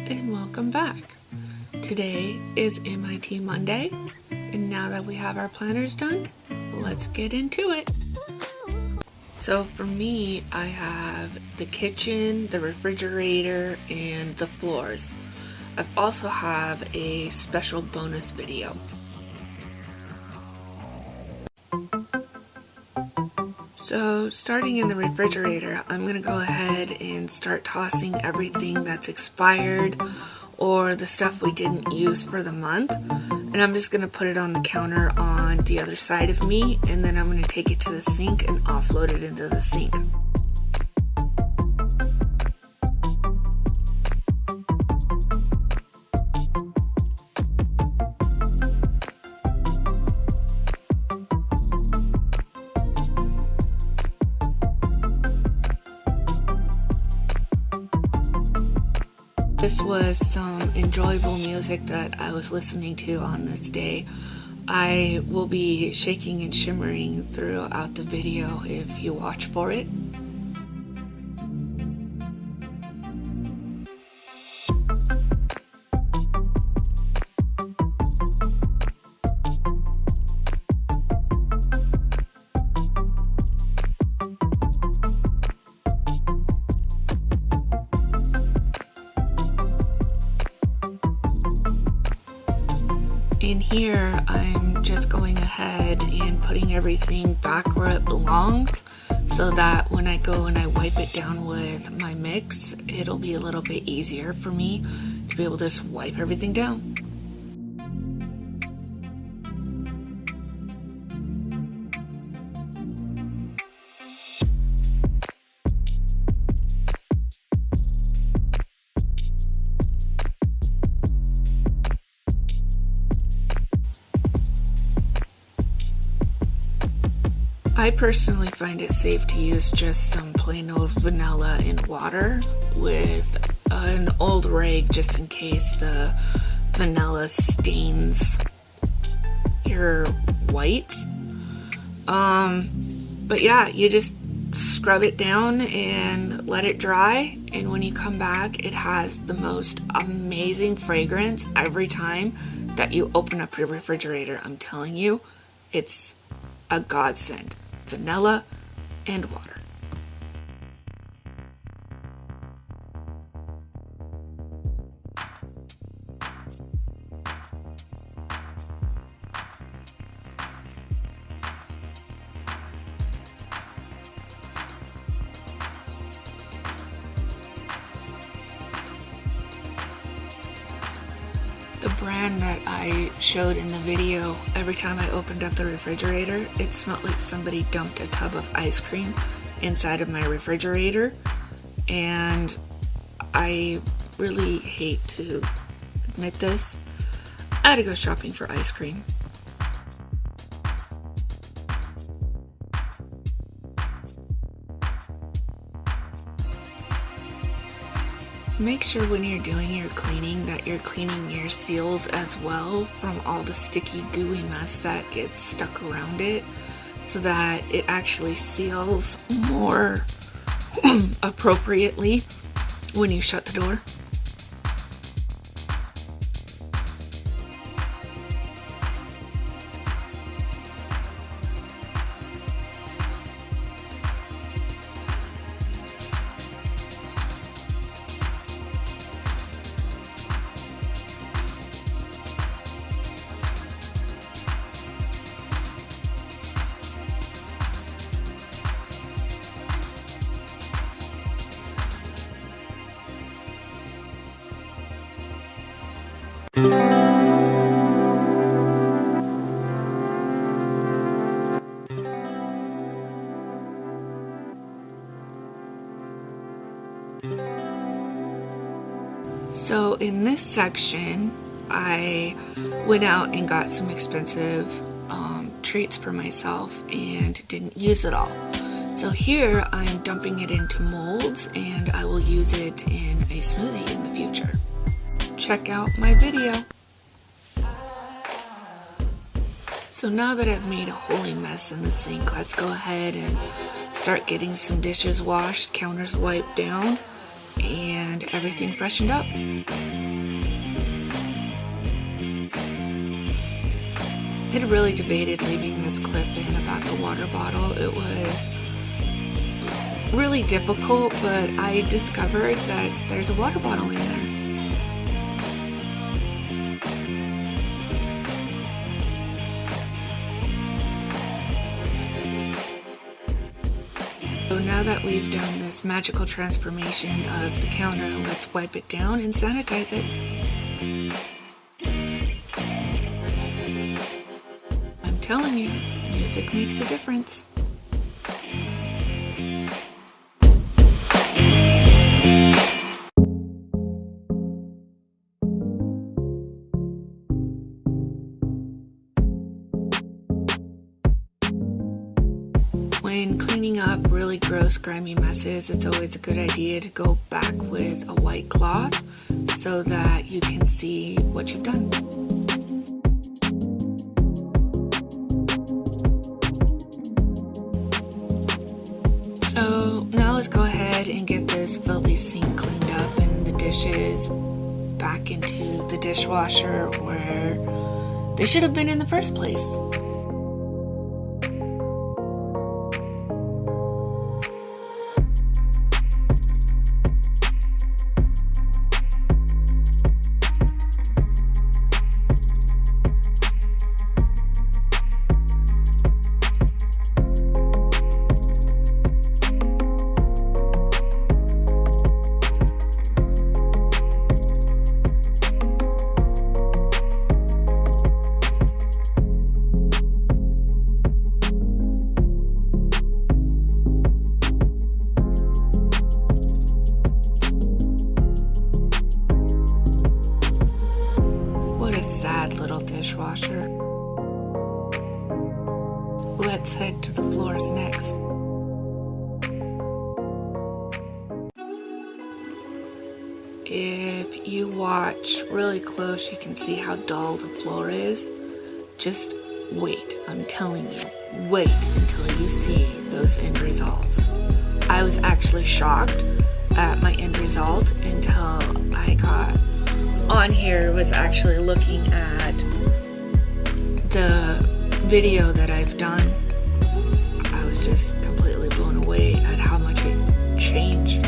and welcome back. Today is MIT Monday, and now that we have our planners done, let's get into it. So for me, I have the kitchen, the refrigerator, and the floors. I also have a special bonus video. So starting in the refrigerator, I'm going to go ahead and start tossing everything that's expired or the stuff we didn't use for the month. And I'm just going to put it on the counter on the other side of me, and then I'm going to take it to the sink and offload it into the sink. This was some enjoyable music that I was listening to on this day. I will be shaking and shimmering throughout the video if you watch for it. In here, I'm just going ahead and putting everything back where it belongs so that when I go and I wipe it down with my mix, it'll be a little bit easier for me to be able to just wipe everything down. I personally find it safe to use just some plain old vanilla and water with an old rag just in case the vanilla stains your whites. But yeah, you just scrub it down and let it dry, and when you come back, it has the most amazing fragrance every time that you open up your refrigerator. I'm telling you, it's a godsend. Vanilla and water. The brand that I showed in the video, every time I opened up the refrigerator, it smelled like somebody dumped a tub of ice cream inside of my refrigerator, and I really hate to admit this. I had to go shopping for ice cream. Make sure when you're doing your cleaning that you're cleaning your seals as well from all the sticky, gooey mess that gets stuck around it so that it actually seals more appropriately when you shut the door. So in this section, I went out and got some expensive treats for myself and didn't use it all. So here I'm dumping it into molds, and I will use it in a smoothie in the future. Check out my video. So now that I've made a holy mess in the sink, let's go ahead and start getting some dishes washed, counters wiped down, and everything freshened up. I had really debated leaving this clip in about the water bottle. It was really difficult, but I discovered that there's a water bottle in there. So now that we've done this magical transformation of the counter, let's wipe it down and sanitize it. I'm telling you, music makes a difference. When cleaning up really gross, grimy messes, it's always a good idea to go back with a white cloth so that you can see what you've done. So now let's go ahead and get this filthy sink cleaned up and the dishes back into the dishwasher where they should have been in the first place. Sad little dishwasher. Let's head to the floors next. If you watch really close, you can see how dull the floor is. Just wait, I'm telling you, wait until you see those end results. I was actually shocked at my end result until I got on here, was actually looking at the video that I've done. I was just completely blown away at how much it changed.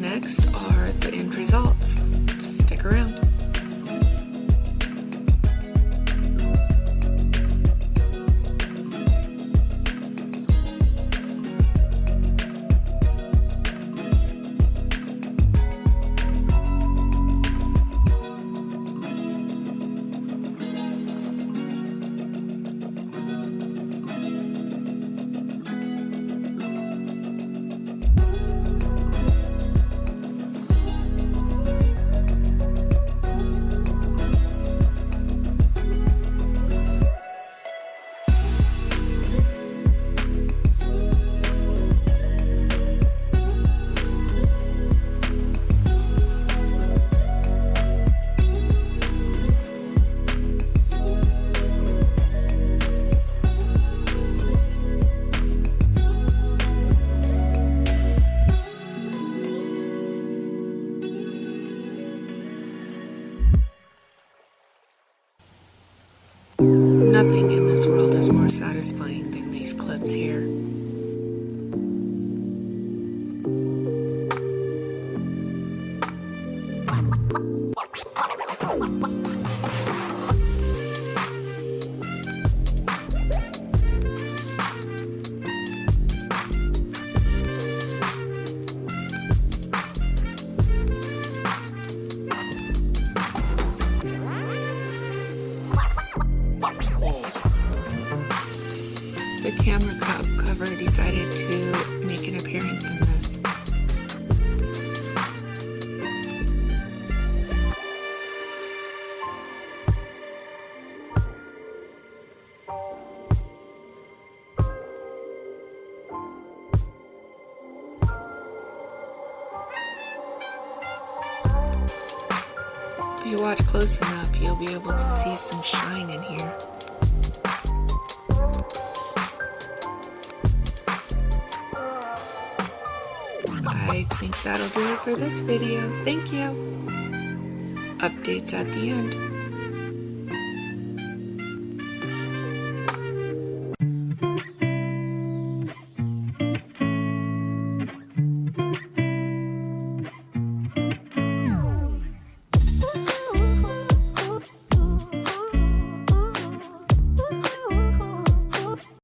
Next are the end results. Stick around. Nothing in this world is more satisfying than these clips here. If you watch close enough, you'll be able to see some shine in here. I think that'll do it for this video. Thank you. Updates at the end.